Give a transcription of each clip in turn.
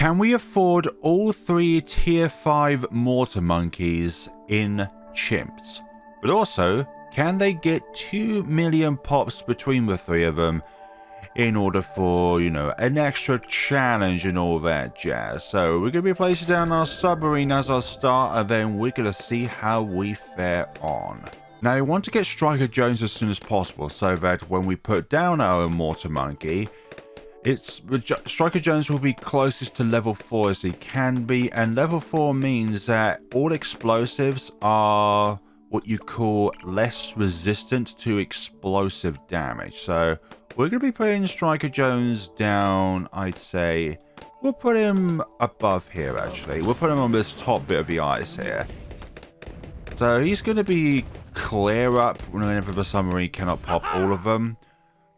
Can we afford all 3 tier 5 Mortar Monkeys in CHIMPS? But also, can they get 2 million pops between the 3 of them in order for, you know, an extra challenge and all that jazz? So we're going to be placing down our submarine as our start, and then we're going to see how we fare on. Now, I want to get Striker Jones as soon as possible so that when we put down our Mortar Monkey, Striker Jones will be closest to level 4 as he can be, and level 4 means that all explosives are what you call less resistant to explosive damage. So we're going to be putting Striker Jones down, I'd say. We'll put him above here, actually. We'll put him on this top bit of the ice here. So he's going to be clear up whenever the submarine cannot pop all of them.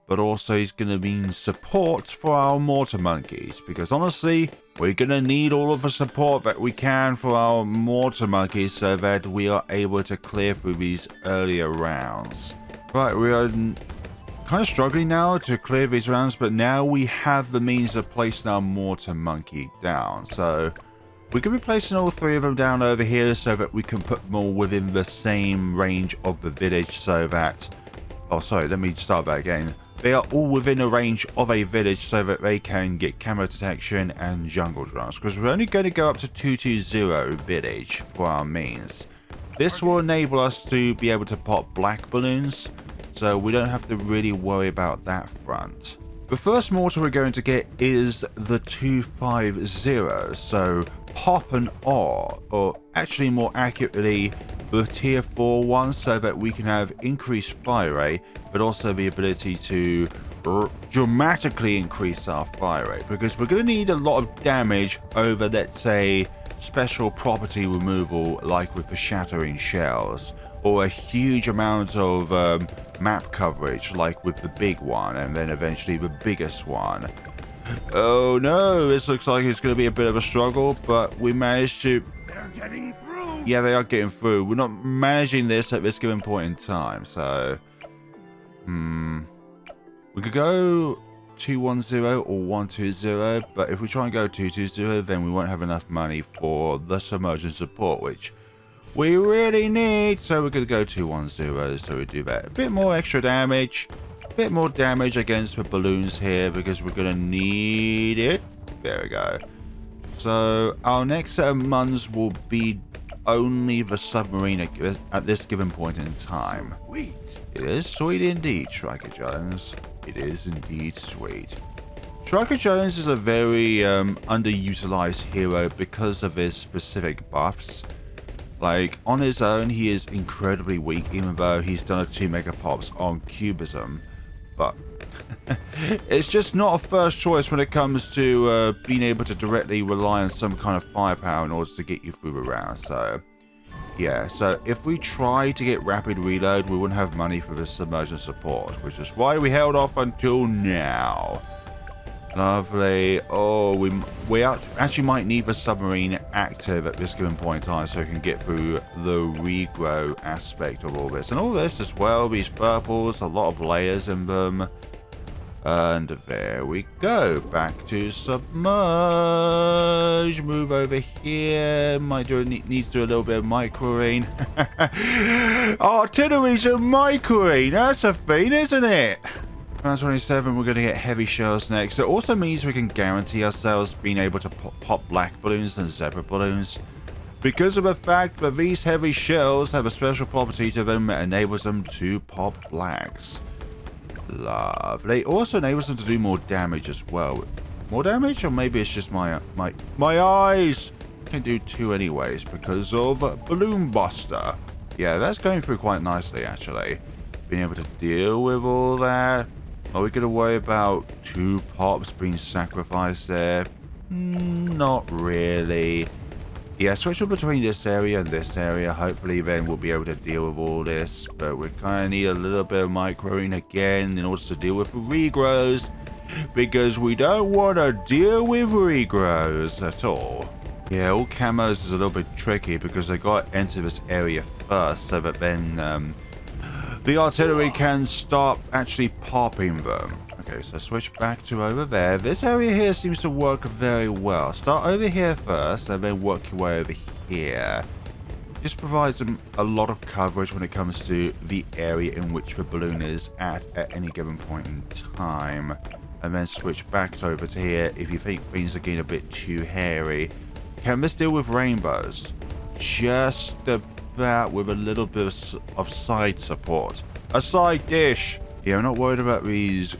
But also he's going to mean support for our Mortar Monkeys, because honestly, we're going to need all of the support that we can for our Mortar Monkeys so that we are able to clear through these earlier rounds. Right, we are kind of struggling now to clear these rounds, but now we have the means of placing our Mortar Monkey down. So we're going to be placing all 3 of them down over here so that we can put them all within the same range of the village so that... Oh, sorry, let me start that again. They are all within a range of a village so that they can get camo detection and jungle drums, because we're only going to go up to 220 village for our means. This will enable us to be able to pop black balloons, so we don't have to really worry about that front. The first mortar we're going to get is the 250, so Pop and Awe, or actually more accurately the tier 4 one, so that we can have increased fire rate, but also the ability to dramatically increase our fire rate, because we're going to need a lot of damage over, let's say, special property removal like with the shattering shells, or a huge amount of map coverage like with the big one, and then eventually the biggest one. Oh no, this looks like it's going to be a bit of a struggle, but we managed to... They're getting through! Yeah, they are getting through. We're not managing this at this given point in time, so... We could go 210 or 120, but if we try and go 220, then we won't have enough money for the submersion support, which we really need. So we're going to go 210, so we do that. A bit more extra damage. Bit more damage against the balloons here because we're going to need it. There we go. So our next set of muns will be only the submarine at this given point in time. Sweet. It is sweet indeed, Striker Jones. It is indeed sweet. Striker Jones is a very underutilized hero because of his specific buffs. Like, on his own, he is incredibly weak, even though he's done a 2 mega pops on Cubism. But it's just not a first choice when it comes to being able to directly rely on some kind of firepower in order to get you through the round. So, yeah. So, if we try to get rapid reload, we wouldn't have money for the submersion support, which is why we held off until now. Lovely. Oh, we actually might need the submarine active at this given point in time so we can get through the regrow aspect of all this. And all this as well, these purples, a lot of layers in them. And there we go. Back to submerge. Move over here. Needs to do a little bit of microing. Artillery's a microing. That's a thing, isn't it? Round 27, we're going to get heavy shells next. It also means we can guarantee ourselves being able to pop black balloons and zebra balloons, because of the fact that these heavy shells have a special property to them that enables them to pop blacks. Lovely. It also enables them to do more damage as well. More damage? Or maybe it's just my eyes. Can do 2 anyways because of Balloon Buster. Yeah, that's going through quite nicely actually. Being able to deal with all that. Are we going to worry about 2 pops being sacrificed there? Not really. Yeah, switching between this area and this area. Hopefully then we'll be able to deal with all this. But we kind of need a little bit of microing again in order to deal with the regrows. Because we don't want to deal with regrows at all. Yeah, all camos is a little bit tricky because they got to enter this area first so that then... the artillery can start actually popping them. Okay, so switch back to over there. This area here seems to work very well. Start over here first, and then work your way over here. This provides them a lot of coverage when it comes to the area in which the balloon is at any given point in time. And then switch back over to here if you think things are getting a bit too hairy. Can this deal with rainbows? Just about, with a little bit of side support. A side dish! Yeah, I'm not worried about these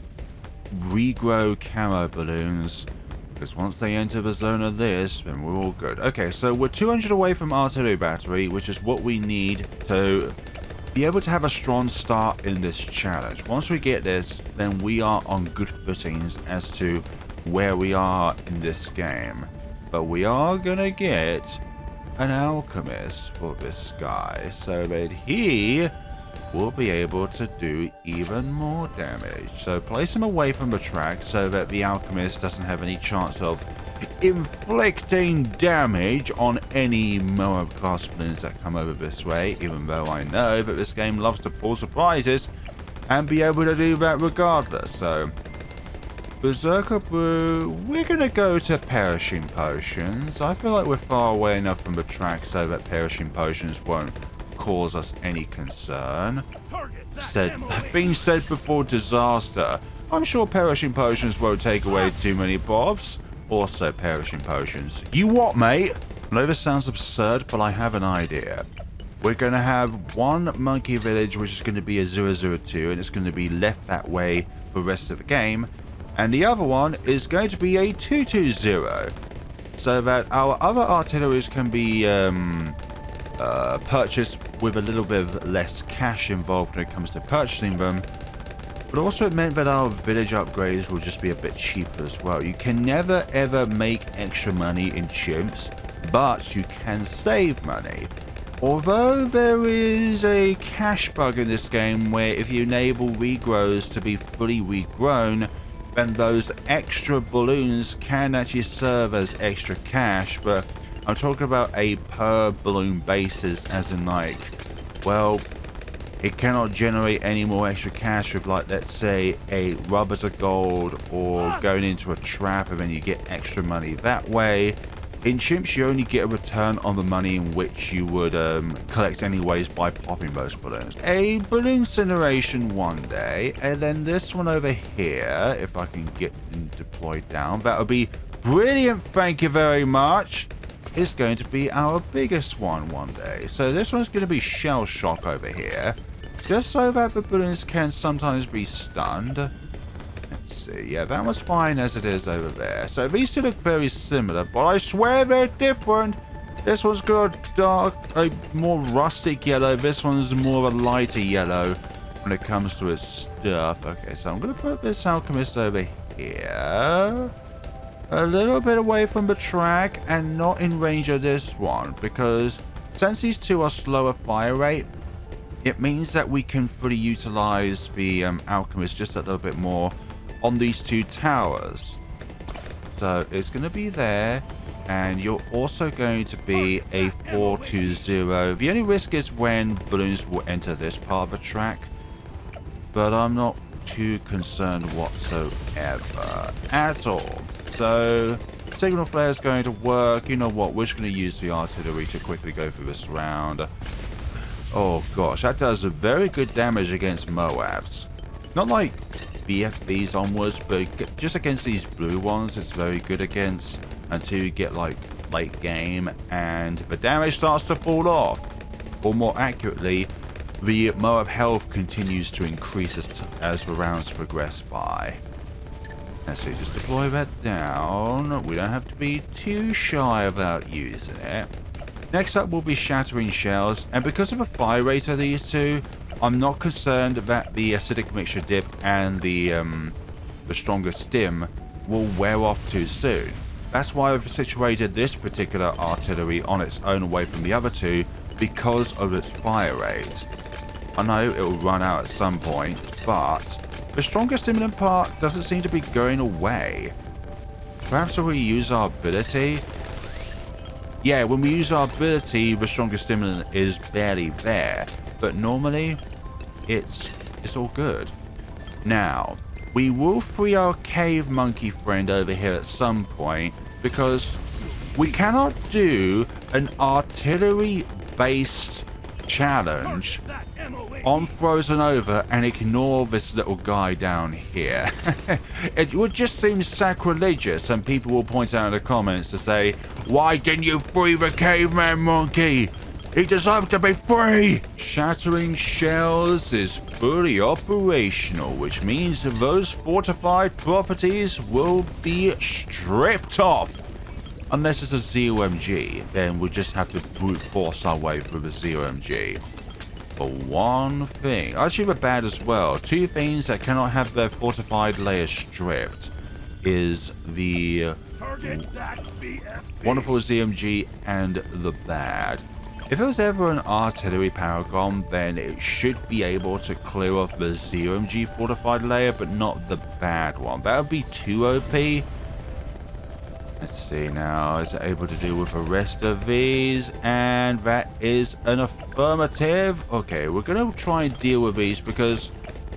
regrow camo balloons, because once they enter the zone of this, then we're all good. Okay, so we're 200 away from artillery battery, which is what we need to be able to have a strong start in this challenge. Once we get this, then we are on good footings as to where we are in this game. But we are gonna get an alchemist for this guy, so that he will be able to do even more damage. So place him away from the track so that the alchemist doesn't have any chance of inflicting damage on any Moab class balloons that come over this way, even though I know that this game loves to pull surprises and be able to do that regardless. So Berserker Brew, we're gonna go to perishing potions. I feel like we're far away enough from the track so that perishing potions won't cause us any concern. Being said before disaster, I'm sure perishing potions won't take away too many bobs. Also perishing potions. You what, mate? I know this sounds absurd, but I have an idea. We're going to have one monkey village, which is going to be a 002, and it's going to be left that way for the rest of the game. And the other one is going to be a 220, so that our other artilleries can be purchased with a little bit of less cash involved when it comes to purchasing them. But also it meant that our village upgrades will just be a bit cheaper as well. You can never ever make extra money in chimps, but you can save money. Although there is a cash bug in this game where if you enable regrows to be fully regrown, then those extra balloons can actually serve as extra cash, but I'm talking about a per balloon basis, as in like, well, it cannot generate any more extra cash with, like, let's say a rubber to gold or going into a trap and then you get extra money that way. In chimps, you only get a return on the money in which you would collect anyways by popping those balloons. A Blooncineration one day, and then this one over here, if I can get them deployed down, that would be brilliant, thank you very much. Is going to be our biggest one day. So this one's going to be shell shock over here, just so that the balloons can sometimes be stunned. Let's see, yeah, that was fine as it is over there. So these two look very similar, but I swear they're different. This one's got a more rustic yellow. This one's more of a lighter yellow when it comes to its stuff. Okay, so I'm going to put this alchemist over here, a little bit away from the track and not in range of this one, because since these two are slower fire rate, it means that we can fully utilize the alchemist just a little bit more on these two towers. So it's going to be there, and you're also going to be a 420. The only risk is when balloons will enter this part of the track, but I'm not too concerned whatsoever at all. So signal flare is going to work. You know what, we're just going to use the artillery to quickly go through this round. Oh gosh, that does very good damage against Moabs. Not like BFBs onwards, but just against these blue ones it's very good against, until you get like late game and the damage starts to fall off. Or more accurately, the Moab health continues to increase as the rounds progress by. Let's see, just deploy that down. We don't have to be too shy about using it. Next up will be shattering shells, and because of the fire rate of these two, I'm not concerned that the acidic mixture dip and the stronger stim will wear off too soon. That's why I've situated this particular artillery on its own away from the other two, because of its fire rate. I know it will run out at some point, but the stronger stimulant part doesn't seem to be going away. Perhaps when we use our ability. Yeah, when we use our ability, the stronger stimulant is barely there. But normally, it's all good. Now, we will free our cave monkey friend over here at some point, because we cannot do an artillery-based challenge on Frozen Over and ignore this little guy down here. It would just seem sacrilegious, and people will point out in the comments to say, why didn't you free the caveman monkey? He deserved to be free! Shattering Shells is fully operational, which means those fortified properties will be stripped off. Unless it's a ZOMG, then we'll just have to brute force our way through the ZOMG. For one thing, actually the bad as well, two things that cannot have their fortified layer stripped is the wonderful ZMG and the bad. If there was ever an artillery paragon, then it should be able to clear off the ZMG fortified layer, but not the bad one. That would be too OP. Let's see now, is it able to deal with the rest of these? And that is an affirmative. Okay, we're going to try and deal with these because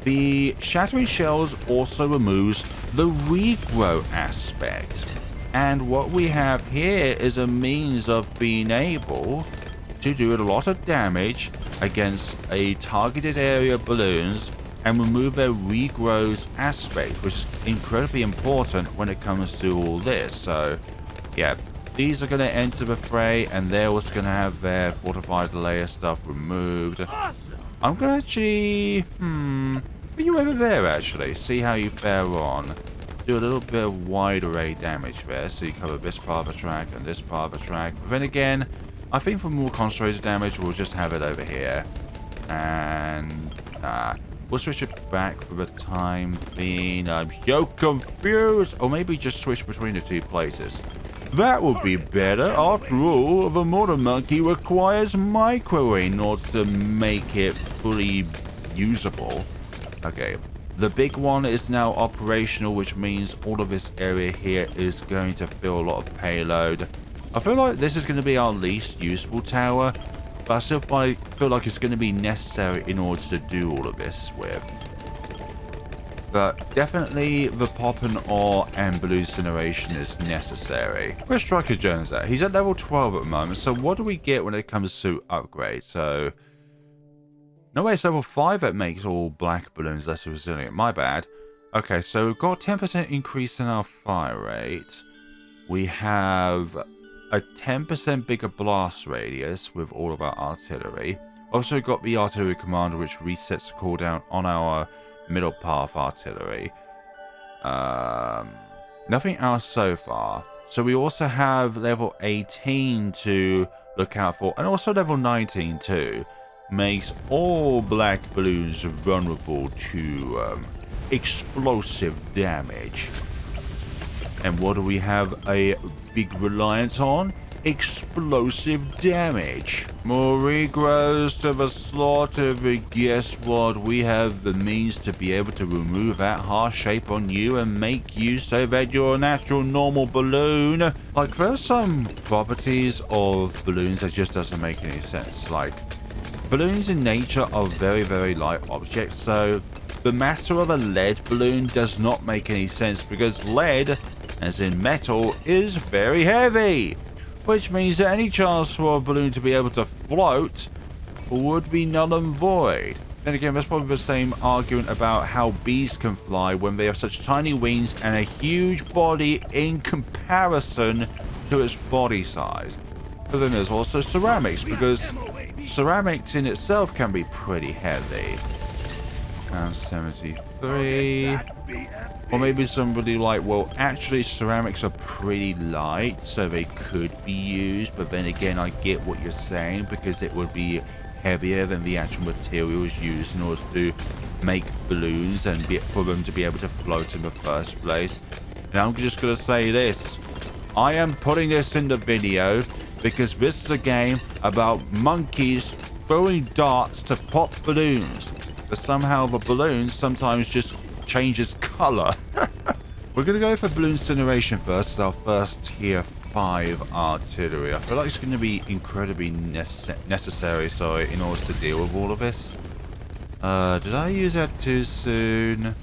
the Shattering Shells also removes the regrow aspect. And what we have here is a means of being able to do a lot of damage against a targeted area of balloons and remove their regrows aspect, which is incredibly important when it comes to all this. So yeah, these are going to enter the fray, and they're also going to have their fortified layer stuff removed. Awesome. I'm going to actually put you over there, actually, see how you fare on. Do a little bit of wide array damage there, so you cover this part of the track and this part of the track. But then again, I think for more concentrated damage, we'll just have it over here. And we'll switch it back for the time being. I'm so confused. Or maybe just switch between the two places. That would be better. After all, the Mortar Monkey requires microwave in order to make it fully usable. Okay. The big one is now operational, which means all of this area here is going to feel a lot of payload. I feel like this is going to be our least useful tower, but I still feel like it's going to be necessary in order to do all of this with. But definitely the Pop and Awe and Blooncineration is necessary. Where's Striker Jones at? He's at level 12 at the moment, so what do we get when it comes to upgrades? So, no way, it's level 5 that makes all black balloons less resilient. My bad. Okay, so we've got 10% increase in our fire rate. We have a 10% bigger blast radius with all of our artillery. Also got the artillery commander, which resets the cooldown on our middle path artillery. Nothing else so far. So we also have level 18 to look out for, and also level 19 too. Makes all black balloons vulnerable to explosive damage. And what do we have a big reliance on? Explosive damage. More regrows to the slaughter, but guess what? We have the means to be able to remove that harsh shape on you and make you so that you're a natural normal balloon. Like, there's some properties of balloons that just doesn't make any sense. Like, balloons in nature are very, very light objects, so the matter of a lead balloon does not make any sense because lead, as in metal, is very heavy, which means that any chance for a balloon to be able to float would be null and void. Then again, that's probably the same argument about how bees can fly when they have such tiny wings and a huge body in comparison to its body size. But then there's also ceramics, because ceramics in itself can be pretty heavy. 73. Or maybe somebody like, well, actually ceramics are pretty light, so they could be used. But then again, I get what you're saying, because it would be heavier than the actual materials used in order to make balloons and for them to be able to float in the first place. And I'm just going to say this. I am putting this in the video because this is a game about monkeys throwing darts to pop balloons. But somehow the balloon sometimes just changes color. We're going to go for Blooncineration first as our first tier 5 artillery. I feel like it's going to be incredibly necessary, in order to deal with all of this. Did I use that too soon?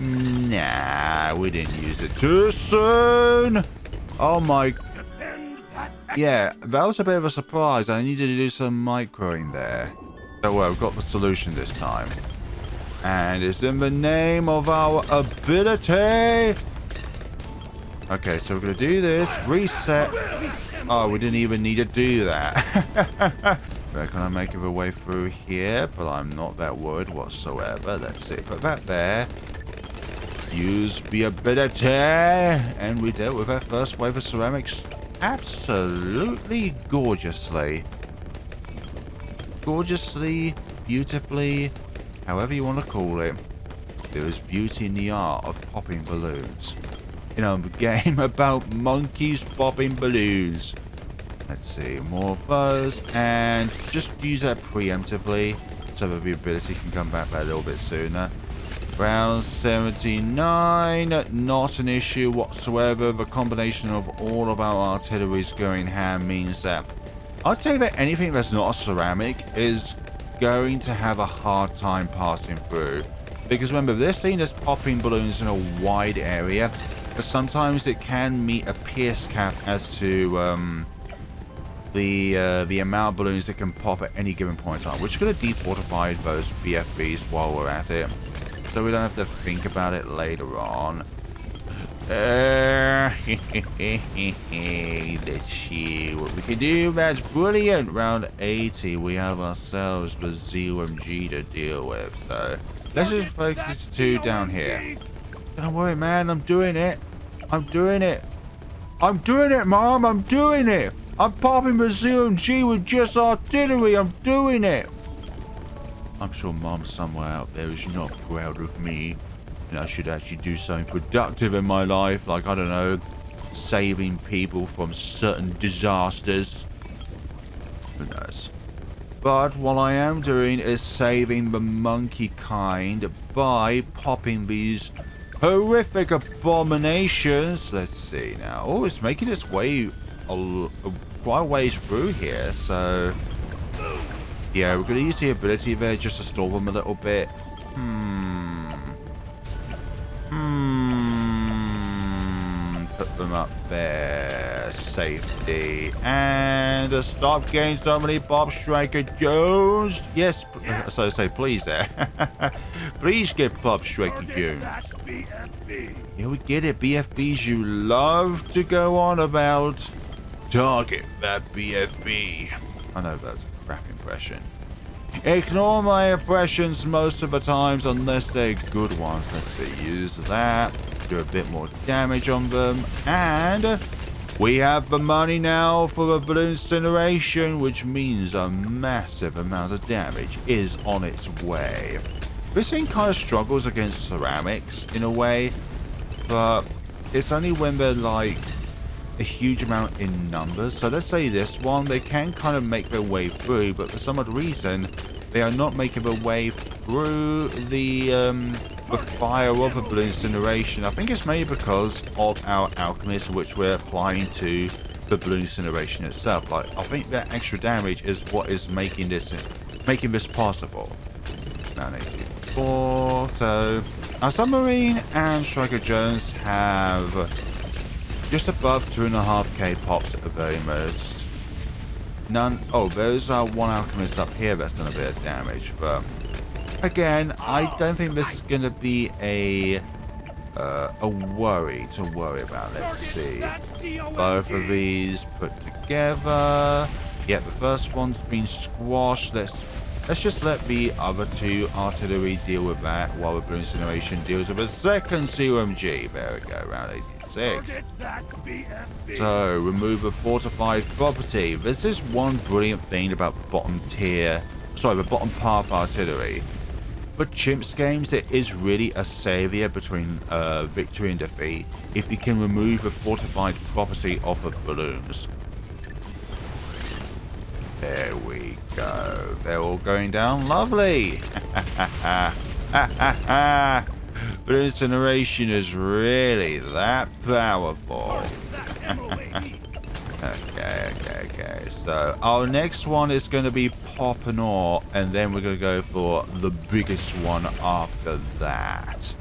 Nah, we didn't use it too soon. Oh my. Yeah, that was a bit of a surprise. I needed to do some microing there. So well, we've got the solution this time. And it's in the name of our ability. Okay, so we're going to do this. Reset. Oh, we didn't even need to do that. We're going to make our way through here, but I'm not that worried whatsoever. Let's see. Put that there. Use the ability. And we dealt with our first wave of ceramics absolutely gorgeously. Gorgeously, beautifully, however you want to call it. There is beauty in the art of popping balloons. You know, a game about monkeys popping balloons. Let's see, more of those, and just use that preemptively so that the ability can come back a little bit sooner. Round 79, not an issue whatsoever. The combination of all of our artilleries going ham means that I'd say that anything that's not a ceramic is going to have a hard time passing through. Because remember, this thing is popping balloons in a wide area, but sometimes it can meet a pierce cap as to the amount of balloons it can pop at any given point in time. We're just going to defortify those BFBs while we're at it, so we don't have to think about it later on. Let's see what we can do. That's brilliant. Round 80, we have ourselves the ZOMG to deal with, so let's just focus 2 down here. Don't worry, man, I'm doing it. I'm doing it. I'm doing it, Mom. I'm doing it. I'm popping the ZOMG with just artillery. I'm doing it. I'm sure Mom somewhere out there is not proud of me. And I should actually do something productive in my life. Like, I don't know, saving people from certain disasters. Who knows? But what I am doing is saving the monkey kind by popping these horrific abominations. Let's see now. Oh, it's making its way quite a ways through here. So, yeah, we're going to use the ability there just to stall them a little bit. Put them up there. Safety. And stop getting so many Bob Striker Jones. Yes, so say please there. Please get Bob Striker Jones. Yeah, we get it. BFBs you love to go on about. Target that BFB. I know that's a crap impression. Ignore my impressions most of the times unless they're good ones. Let's see, use that. Do a bit more damage on them. And we have the money now for the balloon incineration, which means a massive amount of damage is on its way. This thing kind of struggles against ceramics in a way, but it's only when they're like a huge amount in numbers. So let's say this one, they can kind of make their way through, but for some odd reason they are not making their way through the fire of the balloon incineration. I think it's mainly because of our alchemist, which we're applying to the balloon incineration itself. Like, I think that extra damage is what is making this possible. 984. So our submarine and Striker Jones have just above 2.5k pops at the very most. None. Oh, there's one alchemist up here that's done a bit of damage, but again, I don't think this is going to be a worry to worry about. Let's see. Both of these put together. Yeah, the first one's been squashed. Let's just let the other 2 artillery deal with that while the balloon incineration deals with a second COMG. There we go, round 86. So, remove a fortified property. This is one brilliant thing about the bottom path artillery. For Chimps games, it is really a savior between victory and defeat if you can remove a fortified property off of balloons. There we go. They're all going down. Lovely. Balloon incineration is really that powerful. Okay. So our next one is going to be Pop and Awe, and then we're going to go for the biggest one after that.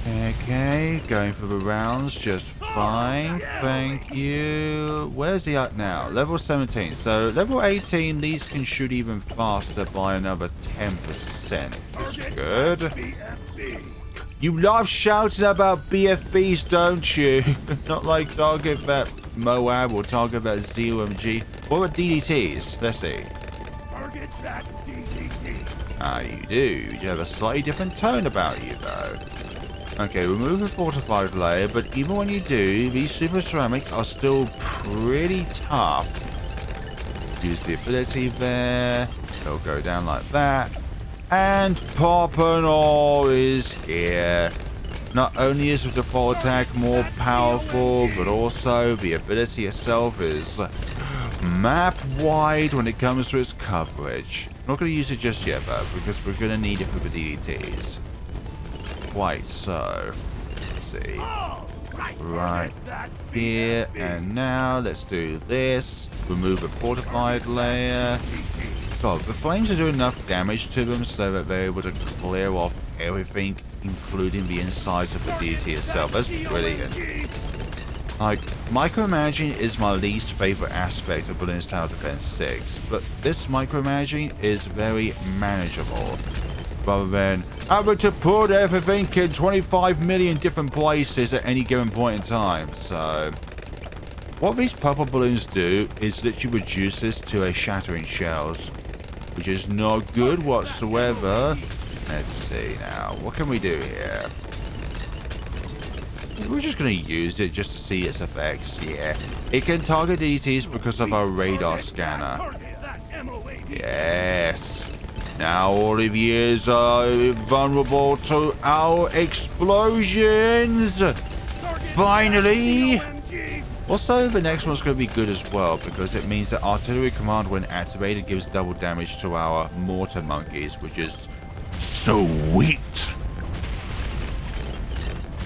Okay, going for the rounds just fine. Thank you. Where's he at now? Level 17. So level 18, these can shoot even faster by another 10%. That's good. You love shouting about BFBs, don't you? Not like target that Moab or target that ZOMG. What about DDTs? Let's see. Target that DDT. Ah, you do. You have a slightly different tone about you, though. Okay, remove the fortified layer, but even when you do, these super ceramics are still pretty tough. Use the ability there. They'll go down like that. And Poppenor is here. Not only is the default attack more powerful, but also the ability itself is map wide when it comes to its coverage. I'm not going to use it just yet, though, because we're going to need it for the DDTs. Quite so. Let's see. Right here, and now let's do this. Remove the fortified layer. God, the flames are doing enough damage to them so that they're able to clear off everything, including the insides of the DDT itself. That's brilliant. Like, micromanaging is my least favorite aspect of Balloons Tower Defense 6, but this micromanaging is very manageable. Rather than having to put everything in 25 million different places at any given point in time. So, what these purple balloons do is literally reduce this to a shattering shells, which is not good whatsoever. Let's see now. What can we do here? We're just going to use it just to see its effects. Yeah. It can target DTs because of our radar scanner. Yes. Now all of you are vulnerable to our explosions. Finally. Also, the next one's going to be good as well because it means that artillery command, when activated, gives double damage to our mortar monkeys, which is sweet.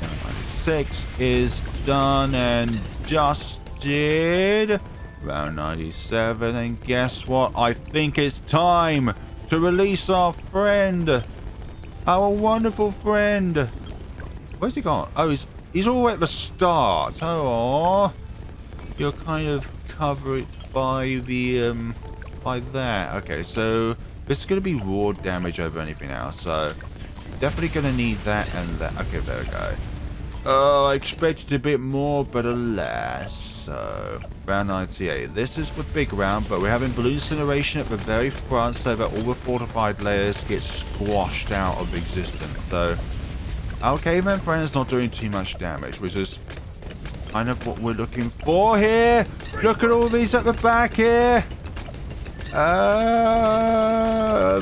96 is done and dusted. Round 97, and guess what? I think it's time to release our friend, our wonderful friend. Where's he gone? Oh, he's all at the start. Oh, you're kind of covered by the by that. Okay, so this is going to be raw damage over anything else. So definitely going to need that and that. Okay, there we go. Oh, I expected a bit more, but alas. So, round 98. This is the big round, but we're having Blooncineration at the very front so that all the fortified layers get squashed out of existence. So, our caveman friend is not doing too much damage, which is kind of what we're looking for here. Look at all these at the back here.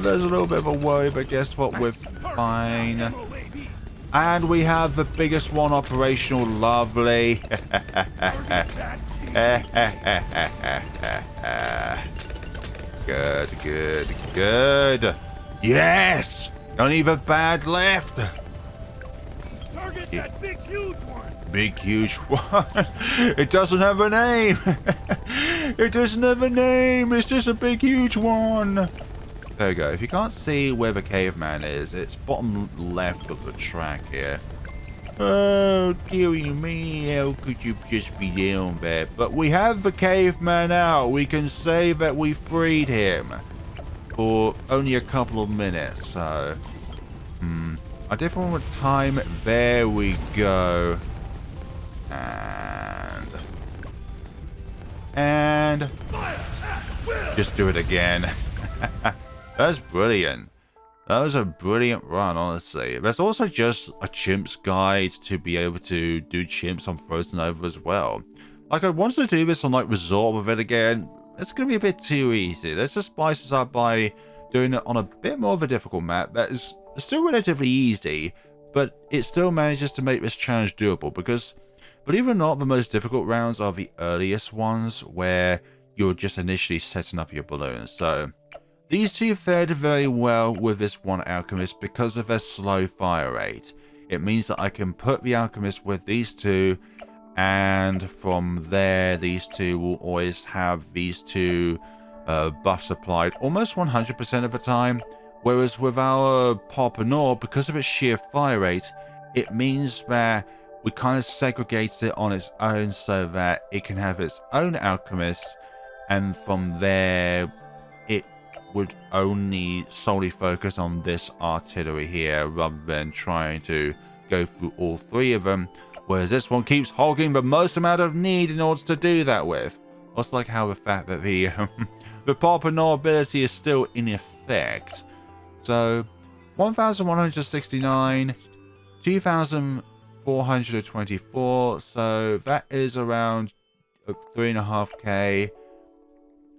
There's a little bit of a worry, but guess what? We're fine. And we have the biggest one operational. Lovely. Good, good, good. Yes! Not even bad left. Target that big huge one. Big huge one. It doesn't have a name. It doesn't have a name. It's just a big huge one. There we go. If you can't see where the caveman is, it's bottom left of the track here. Oh, dearie me, how could you just be down there? But we have the caveman out. We can say that we freed him for only a couple of minutes. So, I definitely want time. There we go. And just do it again. That's brilliant. That was a brilliant run, honestly. There's also just a chimps guide to be able to do chimps on Frozen Over as well. Like, I wanted to do this on, like, Resort with it again. It's going to be a bit too easy. Let's just spice this up by doing it on a bit more of a difficult map that is still relatively easy, but it still manages to make this challenge doable because, believe it or not, the most difficult rounds are the earliest ones where you're just initially setting up your balloons. So these two fared very well with this one alchemist because of their slow fire rate. It means that I can put the alchemist with these two, and from there these two will always have these two buffs applied almost 100% of the time. Whereas with our Poppenor, because of its sheer fire rate, it means that we kind of segregated it on its own so that it can have its own alchemists, and from there it would only solely focus on this artillery here rather than trying to go through all three of them, whereas this one keeps hogging the most amount of need in order to do that with. Also like how the fact that the the Pompano ability is still in effect. So 1169, 2424, so that is around 3.5k.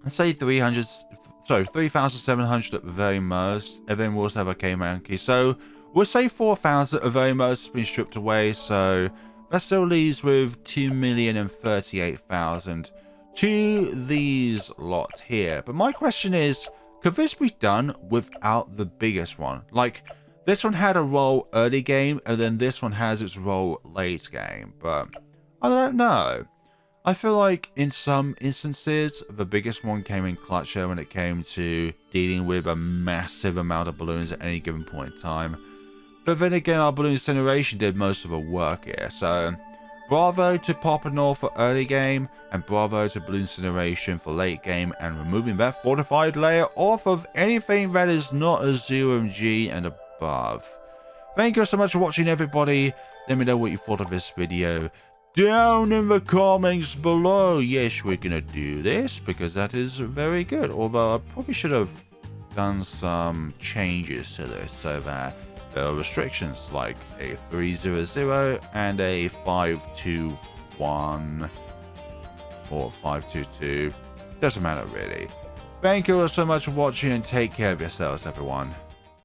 Let's say 3,700 at the very most, and then we'll also have a K-Monkey. So we'll say 4,000 at the very most has been stripped away, so that still leaves with 2,038,000 to these lot here. But my question is, could this be done without the biggest one? Like, this one had a role early game, and then this one has its role late game, but I don't know. I feel like in some instances, the biggest one came in clutch when it came to dealing with a massive amount of balloons at any given point in time. But then again, our Blooncineration did most of the work here, so bravo to Pompano for early game, and bravo to Blooncineration for late game, and removing that fortified layer off of anything that is not a 0MG and above. Thank you so much for watching, everybody. Let me know what you thought of this video down in the comments below. Yes, we're gonna do this because that is very good, although I probably should have done some changes to this so that there are restrictions like a 300 and a 521 or 522. Doesn't matter really. Thank you all so much for watching, and take care of yourselves, everyone.